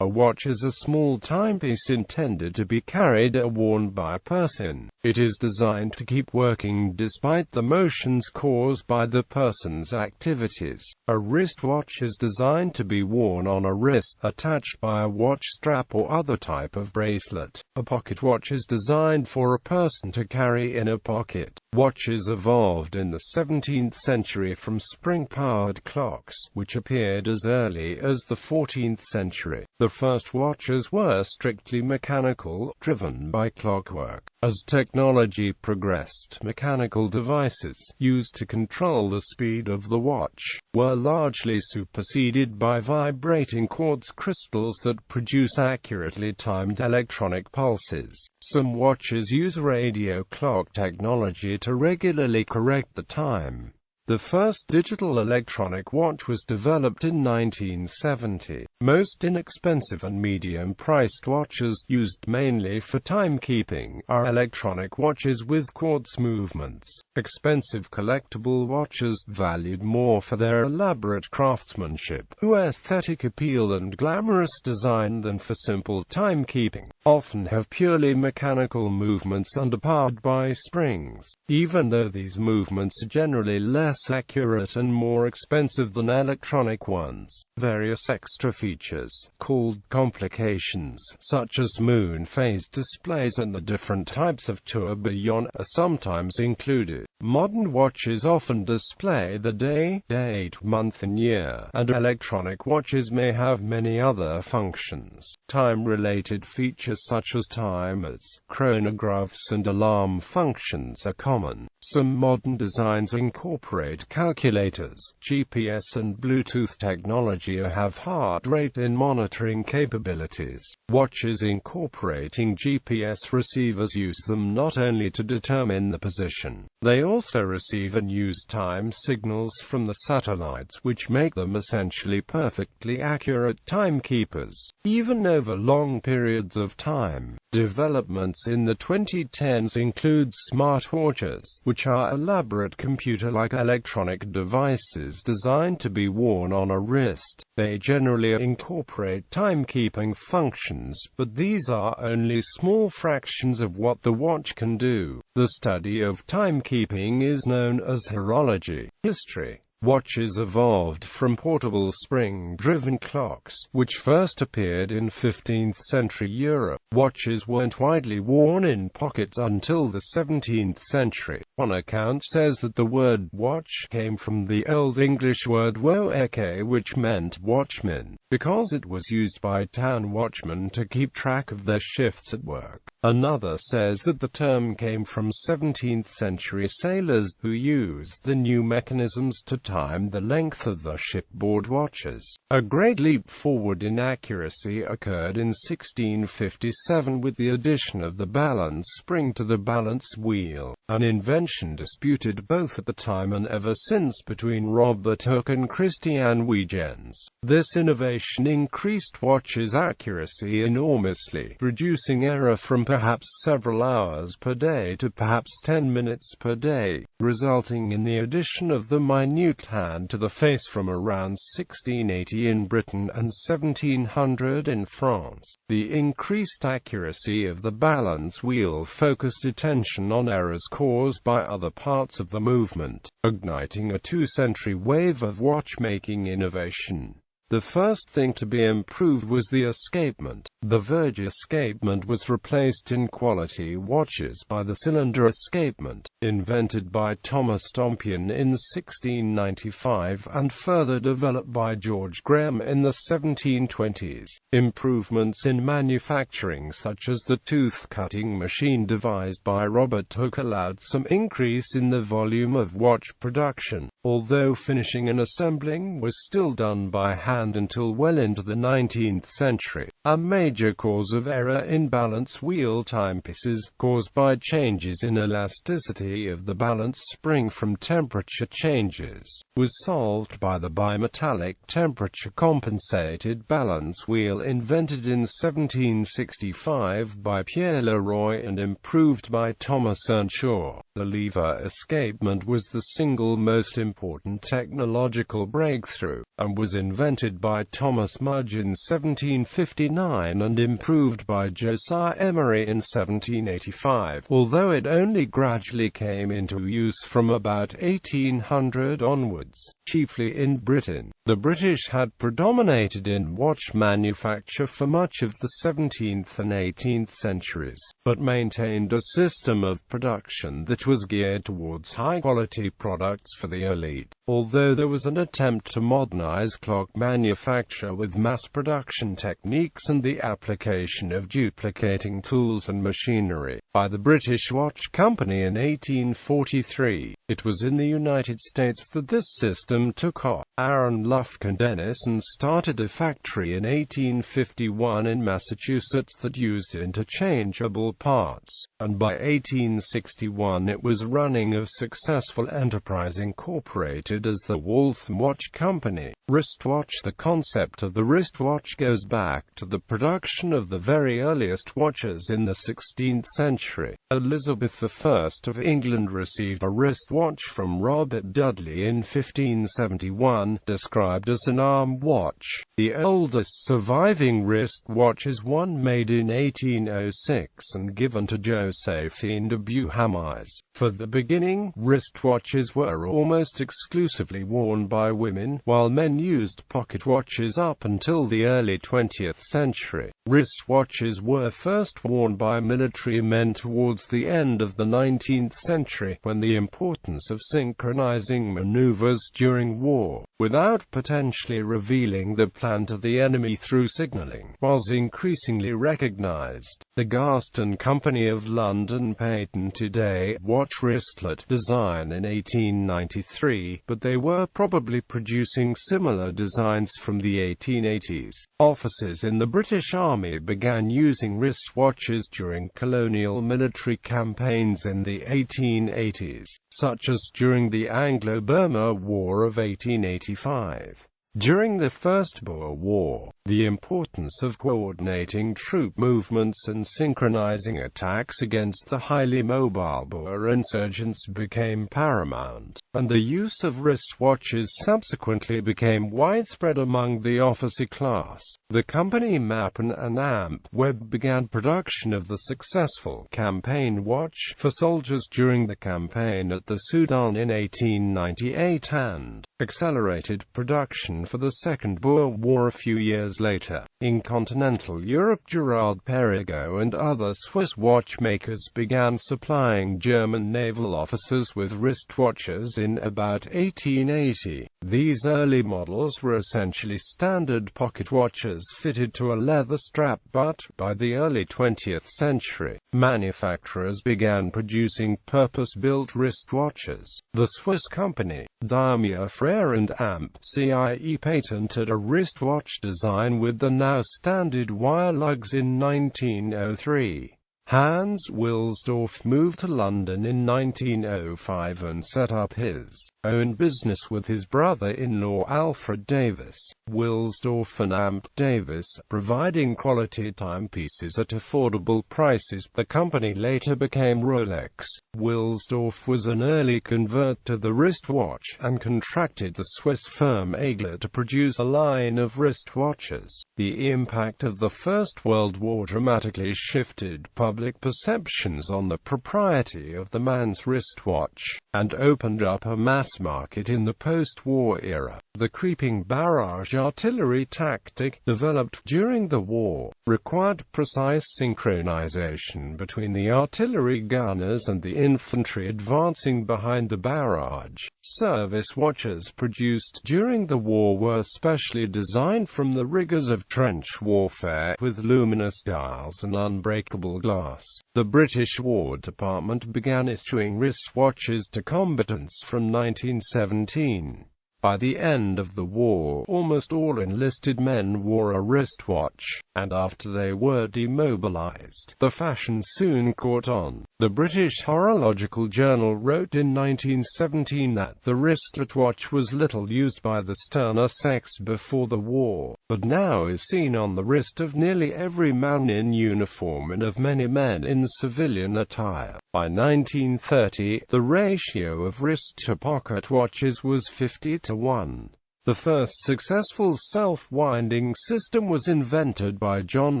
A watch is a small timepiece intended to be carried or worn by a person. It is designed to keep working despite the motions caused by the person's activities. A wristwatch is designed to be worn on a wrist, attached by a watch strap or other type of bracelet. A pocket watch is designed for a person to carry in a pocket. Watches evolved in the 17th century from spring-powered clocks, which appeared as early as the 14th century. The first watches were strictly mechanical, driven by clockwork. As technology progressed, mechanical devices, used to control the speed of the watch, were largely superseded by vibrating quartz crystals that produce accurately timed electronic pulses. Some watches use radio clock technology to regularly correct the time. The first digital electronic watch was developed in 1970. Most inexpensive and medium-priced watches, used mainly for timekeeping, are electronic watches with quartz movements. Expensive collectible watches, valued more for their elaborate craftsmanship, aesthetic appeal and glamorous design than for simple timekeeping, often have purely mechanical movements underpowered by springs. Even though these movements are generally less accurate and more expensive than electronic ones, various extra features, called complications, such as moon phase displays and the different types of tourbillon, are sometimes included. Modern watches often display the day, date, month and year, and electronic watches may have many other functions. Time-related features such as timers, chronographs and alarm functions are common. Some modern designs incorporate calculators, GPS and Bluetooth technology or have heart rate and monitoring capabilities. Watches incorporating GPS receivers use them not only to determine the position, they also receive and use time signals from the satellites, which make them essentially perfectly accurate timekeepers, even over long periods of time. Developments in the 2010s include smartwatches, which are elaborate computer-like electronic devices designed to be worn on a wrist. They generally incorporate timekeeping functions, but these are only small fractions of what the watch can do. The study of timekeeping is known as horology. History. Watches evolved from portable spring-driven clocks, which first appeared in 15th-century Europe. Watches weren't widely worn in pockets until the 17th century. One account says that the word watch came from the Old English word woeke, which meant watchman, because it was used by town watchmen to keep track of their shifts at work. Another says that the term came from 17th-century sailors, who used the new mechanisms to time the length of the shipboard watches. A great leap forward in accuracy occurred in 1657 with the addition of the balance spring to the balance wheel, an invention disputed both at the time and ever since between Robert Hooke and Christian Huygens. This innovation increased watches' accuracy enormously, reducing error from perhaps several hours per day to perhaps 10 minutes per day, resulting in the addition of the minute hand to the face from around 1680 in Britain and 1700 in France. The increased accuracy of the balance wheel focused attention on errors caused by other parts of the movement, igniting a two-century wave of watchmaking innovation. The first thing to be improved was the escapement. The verge escapement was replaced in quality watches by the cylinder escapement, invented by Thomas Tompion in 1695 and further developed by George Graham in the 1720s. Improvements in manufacturing such as the tooth-cutting machine devised by Robert Hooke allowed some increase in the volume of watch production, although finishing and assembling was still done by hand until well into the 19th century. A major cause of error in balance wheel timepieces, caused by changes in elasticity of the balance spring from temperature changes, was solved by the bimetallic temperature-compensated balance wheel invented in 1765 by Pierre Leroy and improved by Thomas Earnshaw. The lever escapement was the single most important technological breakthrough, and was invented by Thomas Mudge in 1759 and improved by Josiah Emery in 1785, although it only gradually came into use from about 1800 onwards, chiefly in Britain. The British had predominated in watch manufacture for much of the 17th and 18th centuries, but maintained a system of production that was geared towards high-quality products for the elite. Although there was an attempt to modernize clock manufacture with mass production techniques and the application of duplicating tools and machinery by the British Watch Company in 1843, it was in the United States that this system took off. Aaron Lufkin Dennison started a factory in 1851 in Massachusetts that used interchangeable parts, and by 1861 it was running a successful enterprise incorporated as the Waltham Watch Company. Wristwatch. The concept of the wristwatch goes back to the production of the very earliest watches in the 16th century. Elizabeth I of England received a wristwatch from Robert Dudley in 1571, described as an arm watch. The oldest surviving wristwatch is one made in 1806 and given to Josephine de Beauharnais. For the beginning, wristwatches were almost exclusively worn by women, while men used pocket watches up until the early 20th century. Wristwatches were first worn by military men towards the end of the 19th century, when the importance of synchronizing maneuvers during war, without potentially revealing the plan to the enemy through signaling, was increasingly recognized. The Gaston Company of London patented a watch wristlet design in 1893, but they were probably producing similar designs from the 1880s. Officers in the British Army began using wristwatches during colonial military campaigns in the 1880s, such as during the Anglo-Burma War of 1885. During the First Boer War, the importance of coordinating troop movements and synchronizing attacks against the highly mobile Boer insurgents became paramount, and the use of wristwatches subsequently became widespread among the officer class. The company Mappin and Amp Webb began production of the successful campaign watch for soldiers during the campaign at the Sudan in 1898 and accelerated production for the Second Boer War a few years later. In continental Europe, Gerard Perregaux and other Swiss watchmakers began supplying German naval officers with wristwatches in about 1880. These early models were essentially standard pocket watches fitted to a leather strap, but by the early 20th century, manufacturers began producing purpose-built wristwatches. The Swiss company, Daimler Frère and Amp CIE, patented a wristwatch design with the now standard wire lugs in 1903. Hans Wilsdorf moved to London in 1905 and set up his own business with his brother-in-law Alfred Davis. Wilsdorf and Amp Davis, providing quality timepieces at affordable prices. The company later became Rolex. Wilsdorf was an early convert to the wristwatch, and contracted the Swiss firm Aigler to produce a line of wristwatches. The impact of the First World War dramatically shifted public perceptions on the propriety of the man's wristwatch, and opened up a mass market in the post-war era. The creeping barrage artillery tactic, developed during the war, required precise synchronization between the artillery gunners and the infantry advancing behind the barrage. Service watches produced during the war were specially designed from the rigors of trench warfare, with luminous dials and unbreakable glass. The British War Department began issuing wristwatches to combatants from 1917. By the end of the war, almost all enlisted men wore a wristwatch, and after they were demobilized, the fashion soon caught on. The British Horological Journal wrote in 1917 that the wristwatch was little used by the sterner sex before the war, but now is seen on the wrist of nearly every man in uniform and of many men in civilian attire. By 1930, the ratio of wrist to pocket watches was 50:1. The first successful self-winding system was invented by John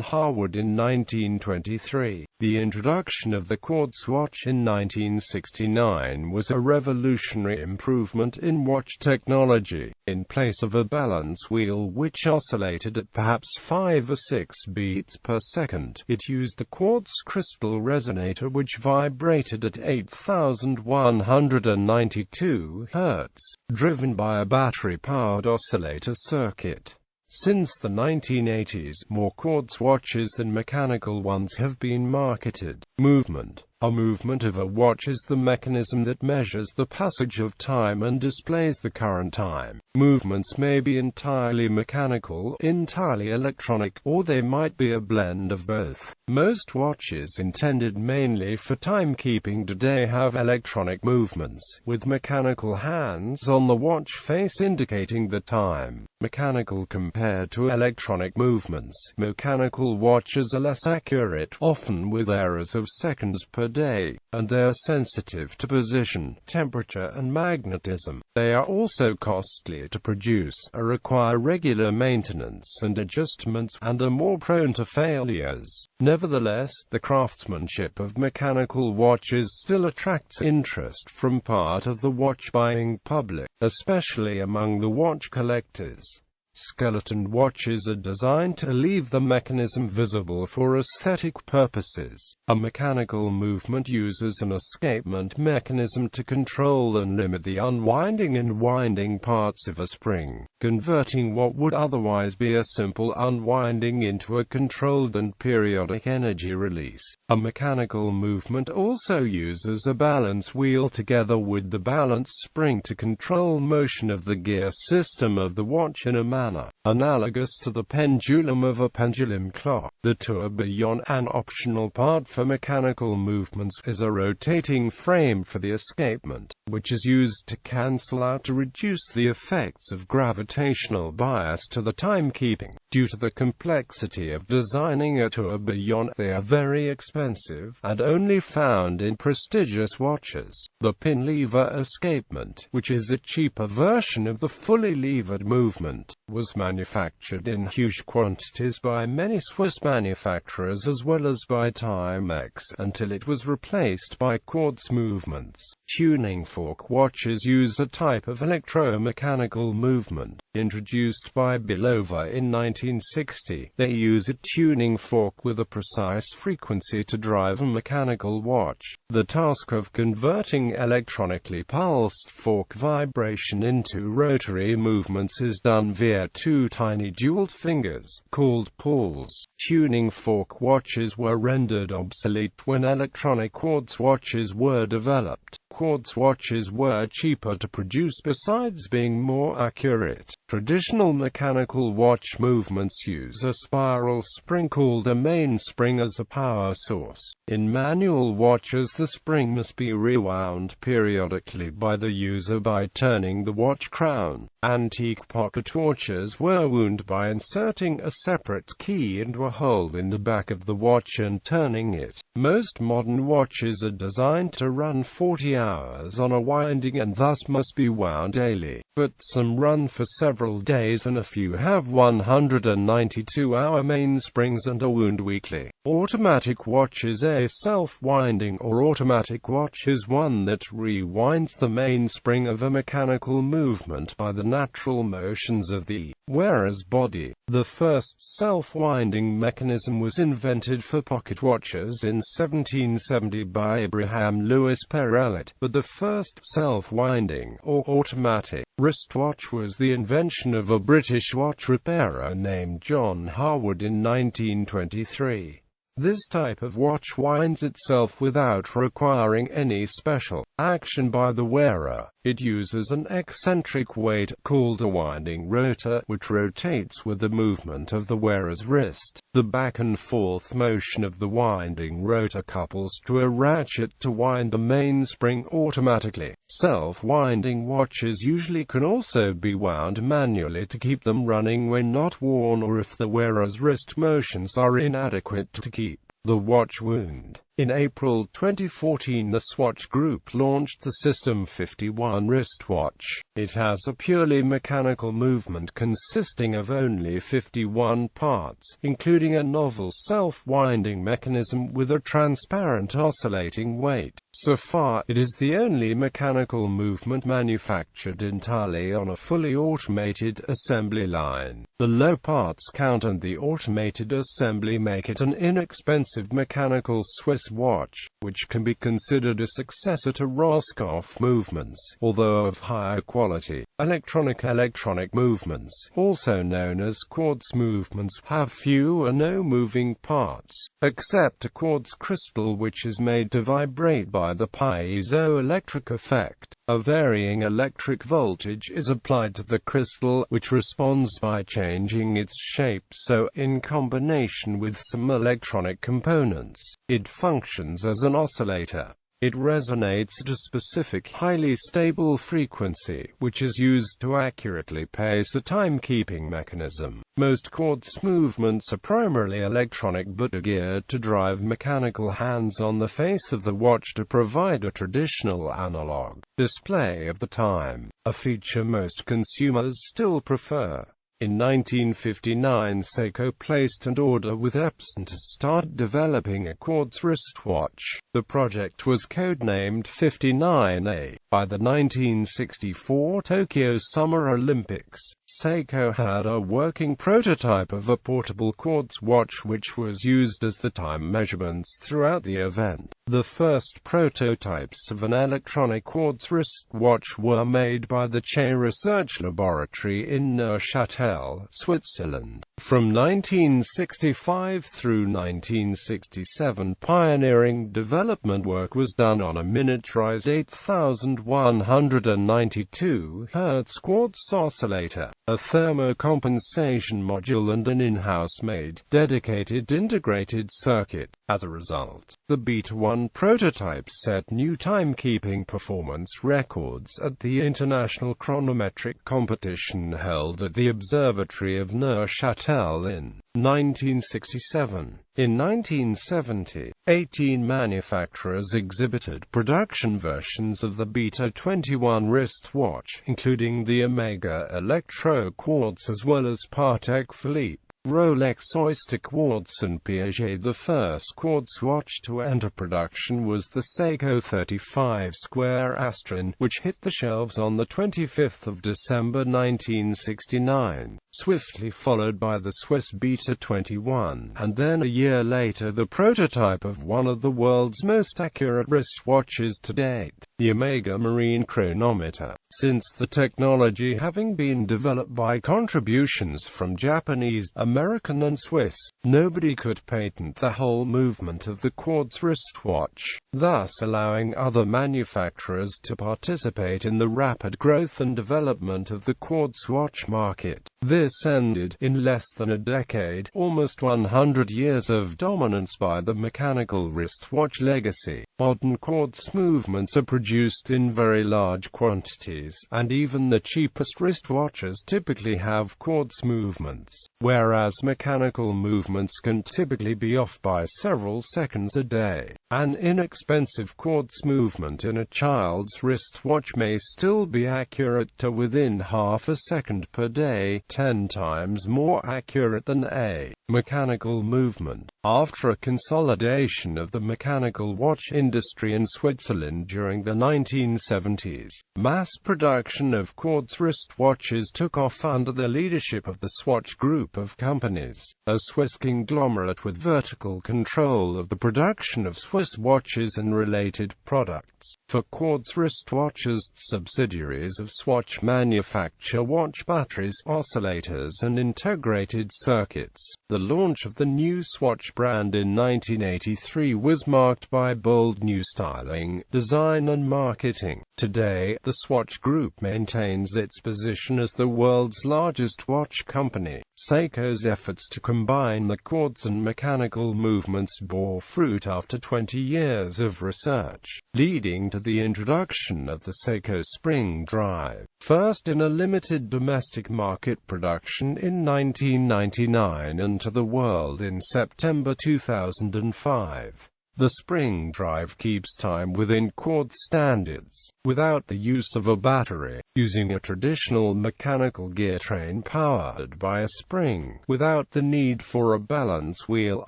Harwood in 1923. The introduction of the quartz watch in 1969 was a revolutionary improvement in watch technology. In place of a balance wheel which oscillated at perhaps 5 or 6 beats per second, it used a quartz crystal resonator which vibrated at 8,192 Hz, driven by a battery-powered oscillator circuit. Since the 1980s, more quartz watches than mechanical ones have been marketed. Movement. A movement of a watch is the mechanism that measures the passage of time and displays the current time. Movements may be entirely mechanical, entirely electronic, or they might be a blend of both. Most watches intended mainly for timekeeping today have electronic movements, with mechanical hands on the watch face indicating the time. Mechanical compared to electronic movements. Mechanical watches are less accurate, often with errors of seconds per day, and they are sensitive to position, temperature and magnetism. They are also costly to produce, require regular maintenance and adjustments, and are more prone to failures. Nevertheless, the craftsmanship of mechanical watches still attracts interest from part of the watch-buying public, especially among the watch collectors. Skeleton watches are designed to leave the mechanism visible for aesthetic purposes. A mechanical movement uses an escapement mechanism to control and limit the unwinding and winding parts of a spring, converting what would otherwise be a simple unwinding into a controlled and periodic energy release. A mechanical movement also uses a balance wheel together with the balance spring to control motion of the gear system of the watch in a manner analogous to the pendulum of a pendulum clock. The tourbillon, an optional part for mechanical movements, is a rotating frame for the escapement, which is used to cancel out to reduce the effects of gravitational bias to the timekeeping. Due to the complexity of designing a tourbillon, they are very expensive, and only found in prestigious watches. The pin lever escapement, which is a cheaper version of the fully levered movement, was manufactured in huge quantities by many Swiss manufacturers as well as by Timex, until it was replaced by quartz movements. Tuning fork watches use a type of electromechanical movement. Introduced by Bulova in 1960, they use a tuning fork with a precise frequency to drive a mechanical watch. The task of converting electronically pulsed fork vibration into rotary movements is done via two tiny jeweled fingers, called pulls. Tuning fork watches were rendered obsolete when electronic quartz watches were developed. Quartz watches were cheaper to produce besides being more accurate. Traditional mechanical watch movements use a spiral spring called a mainspring as a power source. In manual watches, the spring must be rewound periodically by the user by turning the watch crown. Antique pocket watches were wound by inserting a separate key into a hole in the back of the watch and turning it. Most modern watches are designed to run 40 hours on a winding and thus must be wound daily, but some run for several days and a few have 192-hour mainsprings and are wound weekly. Automatic watches. A self-winding or automatic watch is one that rewinds the mainspring of a mechanical movement by the natural motions of the wearer's body. The first self-winding mechanism was invented for pocket watches in 1770 by Abraham Louis Perellet, but the first self-winding, or automatic, wristwatch was the invention of a British watch repairer named John Harwood in 1923. This type of watch winds itself without requiring any special Action by the wearer. It uses an eccentric weight, called a winding rotor, which rotates with the movement of the wearer's wrist. The back and forth motion of the winding rotor couples to a ratchet to wind the mainspring automatically. Self-winding watches usually can also be wound manually to keep them running when not worn, or if the wearer's wrist motions are inadequate to keep the watch wound. In April 2014, the Swatch Group launched the System 51 wristwatch. It has a purely mechanical movement consisting of only 51 parts, including a novel self-winding mechanism with a transparent oscillating weight. So far, it is the only mechanical movement manufactured entirely on a fully automated assembly line. The low parts count and the automated assembly make it an inexpensive mechanical Swiss watch, which can be considered a successor to Roscoff movements, although of higher quality. Electronic movements, also known as quartz movements, have few or no moving parts, except a quartz crystal which is made to vibrate by the piezoelectric effect. A varying electric voltage is applied to the crystal, which responds by changing its shape, so, in combination with some electronic components, it functions as an oscillator. It resonates at a specific, highly stable frequency, which is used to accurately pace a timekeeping mechanism. Most quartz movements are primarily electronic but are geared to drive mechanical hands on the face of the watch to provide a traditional analog display of the time, a feature most consumers still prefer. In 1959, Seiko placed an order with Epson to start developing a quartz wristwatch. The project was codenamed 59A. By the 1964 Tokyo Summer Olympics, Seiko had a working prototype of a portable quartz watch which was used as the time measurements throughout the event. The first prototypes of an electronic quartz wristwatch were made by the Che Research Laboratory in Neuchâtel, Switzerland. From 1965 through 1967, pioneering development work was done on a miniaturized 8192 Hz quartz oscillator, a thermocompensation module and an in-house made, dedicated integrated circuit. As a result, the Beta 1 prototype set new timekeeping performance records at the International Chronometric Competition held at the Observatory of Neuchâtel in 1967. In 1970, 18 manufacturers exhibited production versions of the Beta 21 wristwatch, including the Omega Electro Quartz as well as Patek Philippe, Rolex Oyster Quartz and Piaget. The first quartz watch to enter production was the Seiko 35 Square Astron, which hit the shelves on the 25th of December 1969, swiftly followed by the Swiss Beta 21, and then a year later the prototype of one of the world's most accurate wristwatches to date, the Omega Marine Chronometer. Since the technology having been developed by contributions from Japanese, American and Swiss, nobody could patent the whole movement of the quartz wristwatch, thus allowing other manufacturers to participate in the rapid growth and development of the quartz watch market. This ended, in less than a decade, almost 100 years of dominance by the mechanical wristwatch legacy. Modern quartz movements are produced in very large quantities, and even the cheapest wristwatches typically have quartz movements, whereas mechanical movements can typically be off by several seconds a day. An inexpensive quartz movement in a child's wristwatch may still be accurate to within half a second per day, 10 times more accurate than a mechanical movement. After a consolidation of the mechanical watch industry in Switzerland during the 1970s, mass production of quartz wristwatches took off under the leadership of the Swatch Group of companies, a Swiss conglomerate with vertical control of the production of Swiss watches and related products. For quartz wristwatches, subsidiaries of Swatch manufacture watch batteries, oscillators and integrated circuits. The launch of the new Swatch brand in 1983 was marked by bold new styling, design and marketing. Today, the Swatch Group maintains its position as the world's largest watch company. Seiko's efforts to combine the quartz and mechanical movements bore fruit after 20 years of research, leading to the introduction of the Seiko Spring Drive, first in a limited domestic market production in 1999 and to the world in September 2005. The Spring Drive keeps time within quartz standards, without the use of a battery, using a traditional mechanical gear train powered by a spring, without the need for a balance wheel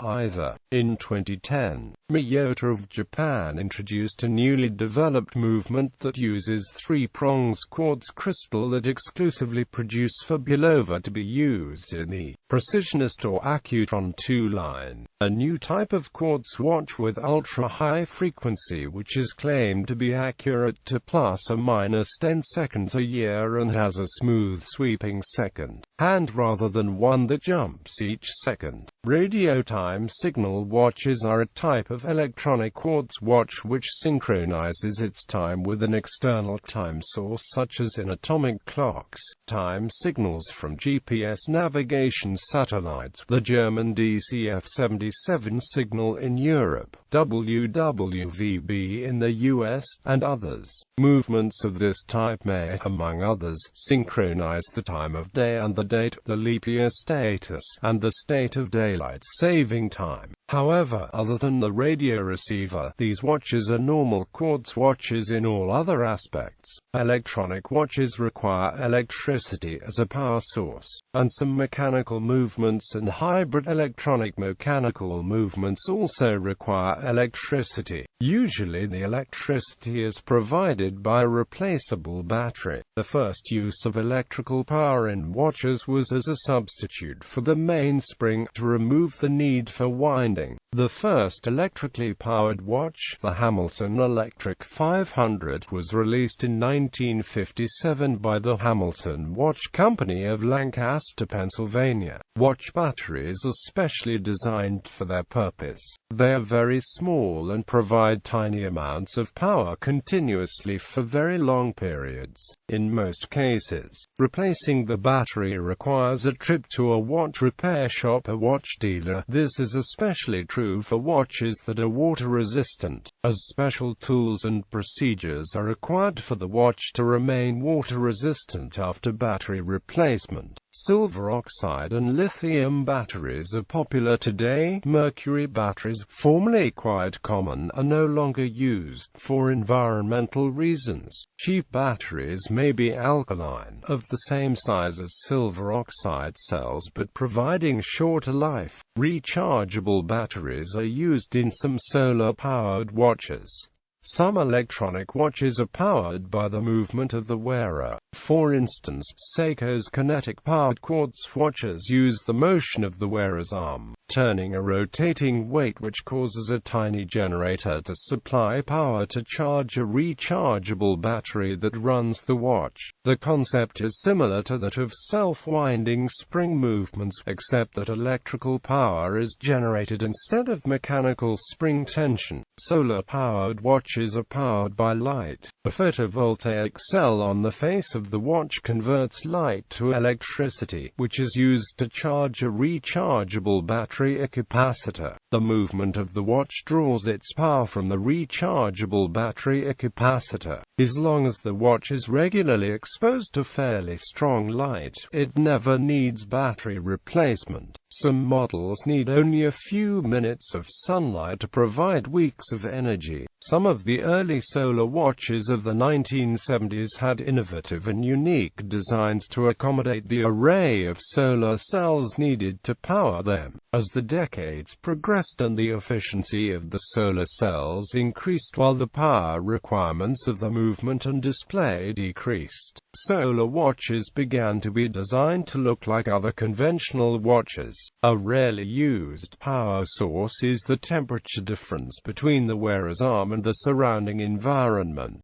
either. In 2010, Miyota of Japan introduced a newly developed movement that uses 3 prongs quartz crystal that exclusively produced for Bulova to be used in the Precisionist or Accutron 2 line, a new type of quartz watch with ultra-high frequency which is claimed to be accurate to plus or minus 10 seconds a year and has a smooth sweeping second hand rather than one that jumps each second. Radio time signal watches are a type of electronic quartz watch which synchronizes its time with an external time source such as in atomic clocks. Time signals from GPS navigation satellites, the German DCF-77 signal in Europe, WWVB in the US, and others. Movements of this type may, among others, synchronize the time of day and the date, the leap year status, and the state of daylight saving time. However, other than the radio receiver, these watches are normal quartz watches in all other aspects. Electronic watches require electricity as a power source, and some mechanical movements and hybrid electronic-mechanical movements also require electricity. Usually the electricity is provided by a replaceable battery. The first use of electrical power in watches was as a substitute for the mainspring to remove the need for winding. The first electrically powered watch, the Hamilton Electric 500, was released in 1957 by the Hamilton Watch Company of Lancaster, Pennsylvania. Watch batteries are specially designed for their purpose. They are very small and provide tiny amounts of power continuously for very long periods. In most cases, replacing the battery requires a trip to a watch repair shop or watch dealer. This is especially true for watches that are water-resistant, as special tools and procedures are required for the watch to remain water-resistant after battery replacement. Silver oxide and lithium batteries are popular today. Mercury batteries, formerly quite common, are no longer used for environmental reasons. Cheap batteries may be alkaline, of the same size as silver oxide cells but providing shorter life. Rechargeable batteries are used in some solar-powered watches. Some electronic watches are powered by the movement of the wearer. For instance, Seiko's kinetic-powered quartz watches use the motion of the wearer's arm, turning a rotating weight which causes a tiny generator to supply power to charge a rechargeable battery that runs the watch. The concept is similar to that of self-winding spring movements, except that electrical power is generated instead of mechanical spring tension. Solar-powered watches are powered by light. A photovoltaic cell on the face of the watch converts light to electricity, which is used to charge a rechargeable battery, a capacitor. The movement of the watch draws its power from the rechargeable battery, a capacitor. As long as the watch is regularly exposed to fairly strong light, it never needs battery replacement. Some models need only a few minutes of sunlight to provide weeks of energy. Some of the early solar watches of the 1970s had innovative and unique designs to accommodate the array of solar cells needed to power them. As the decades progressed and the efficiency of the solar cells increased while the power requirements of the movement and display decreased, solar watches began to be designed to look like other conventional watches. A rarely used power source is the temperature difference between the wearer's arm and the surrounding environment.